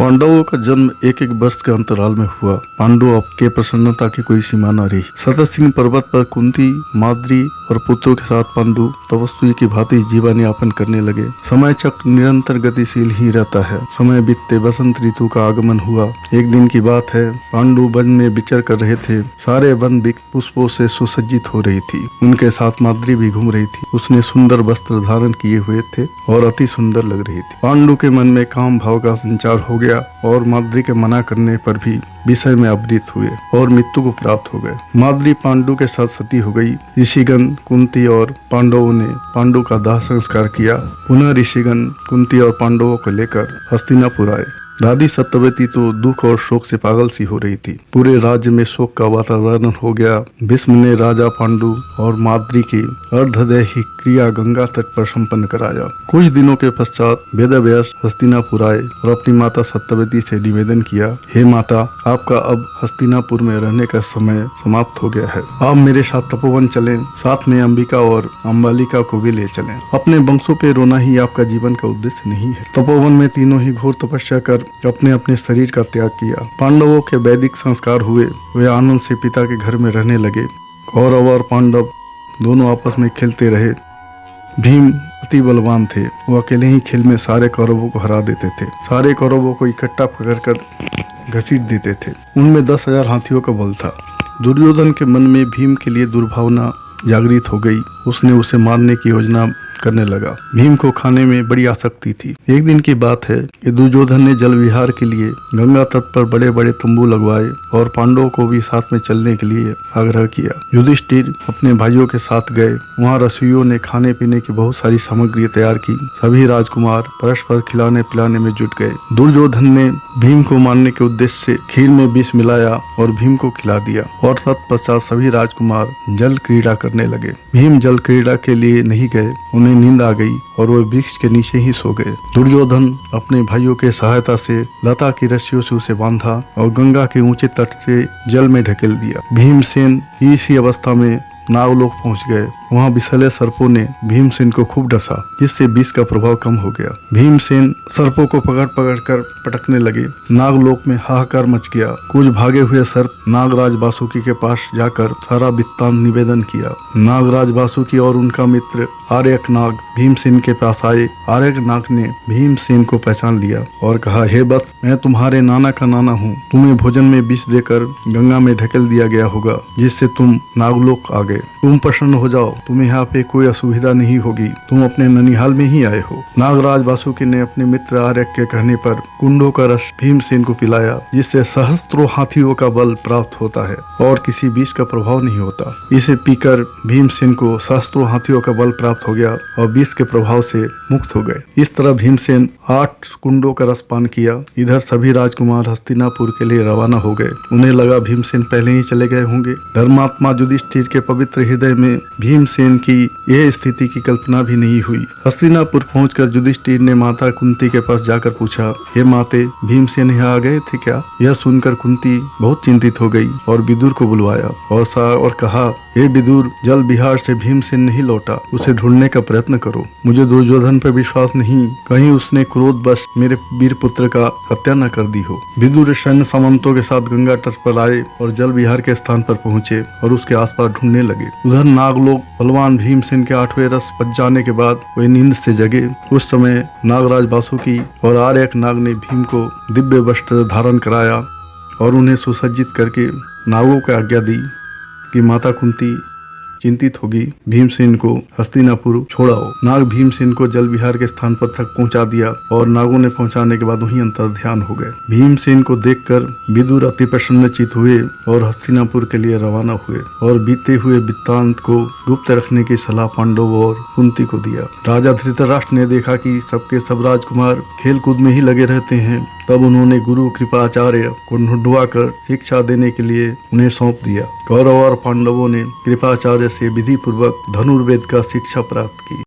पांडवों का जन्म एक एक वर्ष के अंतराल में हुआ। पांडु के प्रसन्नता की कोई सीमा न रही। सतसिंह पर्वत पर कुंती, माद्री और पुत्रों के साथ पांडु तपस्वी की भांति जीवन यापन करने लगे। समय चक्र निरंतर गतिशील ही रहता है। समय बीतते बसंत ऋतु का आगमन हुआ। एक दिन की बात है, पांडु वन में विचर कर रहे थे। सारे वन पुष्पों से सुसज्जित हो रही थी। उनके साथ माद्री भी घूम रही थी। उसने सुंदर वस्त्र धारण किए हुए थे और अति सुंदर लग रही थी। पांडु के मन में काम भाव का संचार हो गया और माद्री के मना करने पर भी विषय में अवृत हुए और मृत्यु को प्राप्त हो गए। माद्री पांडु के साथ सती हो गई। ऋषिगण, कुंती और पांडवों ने पांडु का दाह संस्कार किया। पुनः ऋषिगण कुंती और पांडवों को लेकर हस्तिनापुर आए। दादी सत्यवती तो दुख और शोक से पागल सी हो रही थी। पूरे राज्य में शोक का वातावरण हो गया। भीष्म ने राजा पांडु और माद्री की अर्धदैहिक क्रिया गंगा तट पर संपन्न कराया। कुछ दिनों के पश्चात वेदव्यास हस्तिनापुर आए और अपनी माता सत्यवती से निवेदन किया, हे माता, आपका अब हस्तिनापुर में रहने का समय समाप्त हो गया है। आप मेरे साथ तपोवन चलें, साथ में अंबिका और अम्बालिका को भी ले चलें। अपने वंशों पे रोना ही आपका जीवन का उद्देश्य नहीं है। तपोवन में तीनों ही घोर तपस्या कर अपने अपने शरीर का त्याग किया। पांडवों के वैदिक संस्कार हुए। वे आनंद से पिता के घर में रहने लगे। कौरव और पांडव दोनों आपस में खेलते रहे। भीम अति बलवान थे। वो अकेले ही खेल में सारे कौरवों को हरा देते थे। सारे कौरवों को इकट्ठा पकड़कर घसीट देते थे। उनमें 10,000 हाथियों का बल था। दुर्योधन के मन में भीम के लिए दुर्भावना जागृत हो गई। उसने उसे मारने की योजना करने लगा। भीम को खाने में बड़ी आसक्ति थी। एक दिन की बात है कि दुर्योधन ने जल विहार के लिए गंगा तट पर बड़े बड़े तंबू लगवाए और पांडवों को भी साथ में चलने के लिए आग्रह किया। युधिष्ठिर अपने भाइयों के साथ गए। वहाँ रसोइयों ने खाने पीने की बहुत सारी सामग्री तैयार की। सभी राजकुमार परस्पर खिलाने पिलाने में जुट गए। दुर्योधन ने भीम को मारने के उद्देश्य से खीर में विष मिलाया और भीम को खिला दिया और तत्पश्चात सभी राजकुमार जल क्रीड़ा करने लगे। भीम जल क्रीड़ा के लिए नहीं गए। उन्हें नींद आ गई और वे वृक्ष के नीचे ही सो गए। दुर्योधन अपने भाइयों के सहायता से लता की रस्सियों से उसे बांधा और गंगा के ऊंचे तट से जल में ढकेल दिया। भीमसेन इसी अवस्था में नागलोक पहुंच गए। वहाँ विषैले सर्पों ने भीमसेन को खूब डसा, जिससे विष का प्रभाव कम हो गया। भीमसेन सर्पों को पकड़ पकड़ कर पटकने लगे। नागलोक में हाहाकार मच गया। कुछ भागे हुए सर्प नागराज वासुकी के पास जाकर सारा वृत्तांत निवेदन किया। नागराज वासुकी और उनका मित्र आर्यक नाग भीमसेन के पास आए। आर्यक नाग ने भीमसेन को पहचान लिया और कहा, हे वत्स, मैं तुम्हारे नाना का नाना हूँ। तुम्हें भोजन में विष देकर गंगा में ढकेल दिया गया होगा, जिससे तुम नागलोक आ गए। तुम प्रसन्न हो जाओ, तुम्हें यहाँ पे कोई असुविधा नहीं होगी। तुम अपने ननिहाल में ही आए हो। नागराज वासुकी ने अपने मित्र आर्यक के कहने पर कुंडों का रस भीमसेन को पिलाया, जिससे सहस्त्रों हाथियों का बल प्राप्त होता है और किसी विष का प्रभाव नहीं होता। इसे पीकर भीमसेन को सहस्त्रों हाथियों का बल प्राप्त हो गया और विष के प्रभाव से मुक्त हो गए। इस तरह भीमसेन 8 कुंडों का रस पान किया। इधर सभी राजकुमार हस्तिनापुर के लिए रवाना हो गए। उन्हें लगा भीमसेन पहले ही चले गए होंगे। धर्मात्मा युधिष्ठिर के पवित्र हृदय में भीमसेन की यह स्थिति की कल्पना भी नहीं हुई। हस्तिनापुर पहुंचकर युधिष्ठिर ने माता कुंती के पास जाकर पूछा, हे माते, भीमसेन यहाँ आ गए थे क्या? यह सुनकर कुंती बहुत चिंतित हो गई और विदुर को बुलवाया और कहा, हे विदुर, जल विहार से भीमसेन नहीं लौटा। उसे ढूंढने का प्रयत्न करो। मुझे दुर्योधन पर विश्वास नहीं, कहीं उसने क्रोधवश मेरे वीर पुत्र का हत्या न कर दी हो। विदुर सैन्य सामंतों के साथ गंगा तट पर आए और जल विहार के स्थान पर पहुंचे और उसके आसपास ढूंढने लगे। उधर नागलोक बलवान भीमसेन के 8वें रस पच जाने के बाद वे नींद से जगे। उस समय नागराज वासुकी और आर्यक नाग ने भीम को दिव्य वस्त्र धारण कराया और उन्हें सुसज्जित करके नागों को आज्ञा दी कि माता कुंती चिंतित होगी, भीमसेन को हस्तिनापुर छोड़ाओ। नाग भीमसेन को जल विहार के स्थान पर तक पहुंचा दिया और नागों ने पहुंचाने के बाद वहीं अंतर ध्यान हो गए। भीमसेन को देखकर विदुर अति प्रसन्नचित हुए और हस्तिनापुर के लिए रवाना हुए और बीते हुए वृत्तांत को गुप्त रखने की सलाह पांडवों और कुंती को दिया। राजा धृतराष्ट्र ने देखा कि सबके सब राजकुमार खेल कूद में ही लगे रहते हैं। तब उन्होंने गुरु कृपाचार्य को ढूंढवा कर शिक्षा देने के लिए उन्हें सौंप दिया। कौरव और पांडवों ने कृपाचार्य से विधि पूर्वक धनुर्वेद का शिक्षा प्राप्त की।